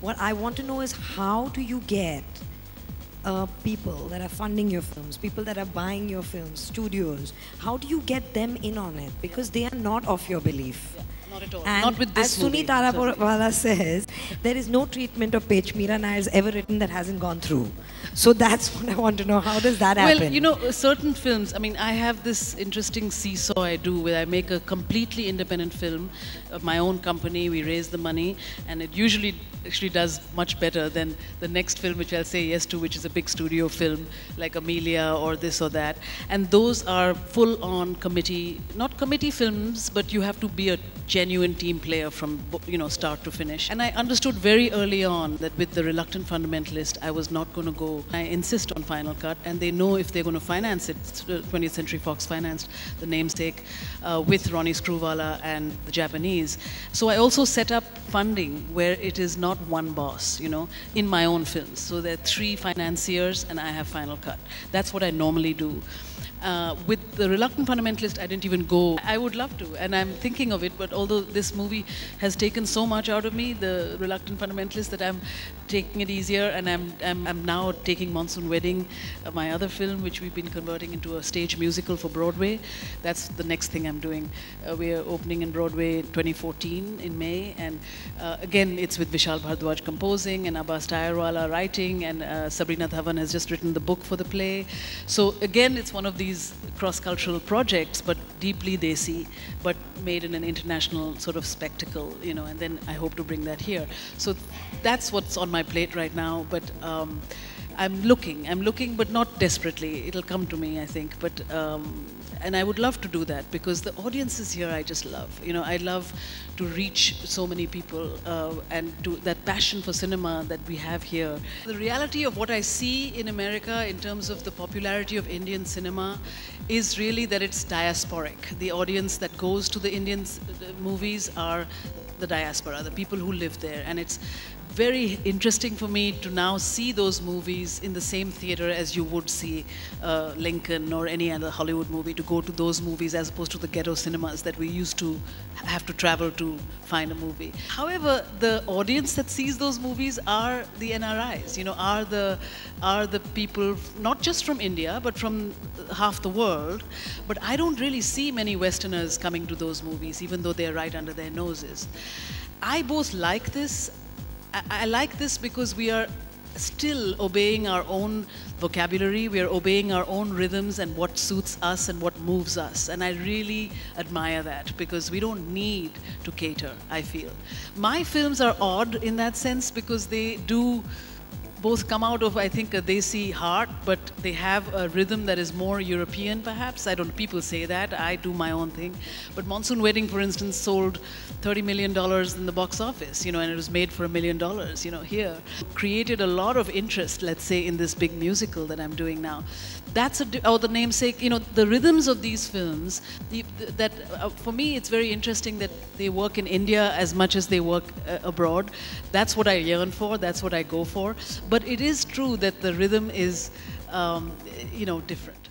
What I want to know is, how do you get people that are funding your films, people that are buying your films, studios, how do you get them in on it? Because they are not of your belief. Not at all. And Not with this as Suni movie. Tarapurwala says, there is no treatment of Pech Meera Nair's ever written that hasn't gone through. So that's what I want to know. How does that happen? Well, you know, certain films, I mean, I have this interesting seesaw I do where I make a completely independent film of my own company. We raise the money, and it usually actually does much better than the next film, which I'll say yes to, which is a big studio film like Amelia or this or that. And those are full-on committee, not committee films, but you have to be a genuine team player from, you know, start to finish. And I understood very early on that with The Reluctant Fundamentalist, I was not going to go. I insist on Final Cut, and they know if they're going to finance it. 20th Century Fox financed The Namesake with Ronnie Screwvala and the Japanese. So I also set up funding where it is not one boss, you know, in my own films. So there are 3 financiers, and I have Final Cut. That's what I normally do. With The Reluctant Fundamentalist, I didn't even go. I would love to, and I'm thinking of it, but although this movie has taken so much out of me, The Reluctant Fundamentalist, that I'm taking it easier, and I'm now taking Monsoon Wedding, my other film, which we've been converting into a stage musical for Broadway. That's the next thing I'm doing. We are opening in Broadway 2014 in May, and again, it's with Vishal Bhardwaj composing, and Abbas Tayarwala writing, and Sabrina Dhawan has just written the book for the play. So again, it's one of these cross-cultural projects, but deeply desi, but made in an international sort of spectacle, you know, and then I hope to bring that here. So that's what's on my plate right now, but I'm looking, but not desperately. It'll come to me, I think, but and I would love to do that, because the audiences here I just love. You know, I love to reach so many people, and to that passion for cinema that we have here. The reality of what I see in America in terms of the popularity of Indian cinema is really that it's diasporic. The audience that goes to the Indian movies are the diaspora, the people who live there, and it's very interesting for me to now see those movies in the same theater as you would see Lincoln or any other Hollywood movie, to go to those movies as opposed to the ghetto cinemas that we used to have to travel to find a movie. However, the audience that sees those movies are the NRIs, you know, are the people not just from India but from half the world. But I don't really see many Westerners coming to those movies, even though they're right under their noses. I both like this. I like this because we are still obeying our own vocabulary, we are obeying our own rhythms and what suits us and what moves us. And I really admire that, because we don't need to cater, I feel. My films are odd in that sense, because they do both come out of, I think, a desi heart, but they have a rhythm that is more European, perhaps. I don't know, people say that. I do my own thing. But Monsoon Wedding, for instance, sold $30 million in the box office, you know, and it was made for $1 million, you know, here. Created a lot of interest, let's say, in this big musical that I'm doing now. That's The Namesake, you know, the rhythms of these films, for me, it's very interesting that they work in India as much as they work abroad. That's what I yearn for, that's what I go for. But it is true that the rhythm is, you know, different.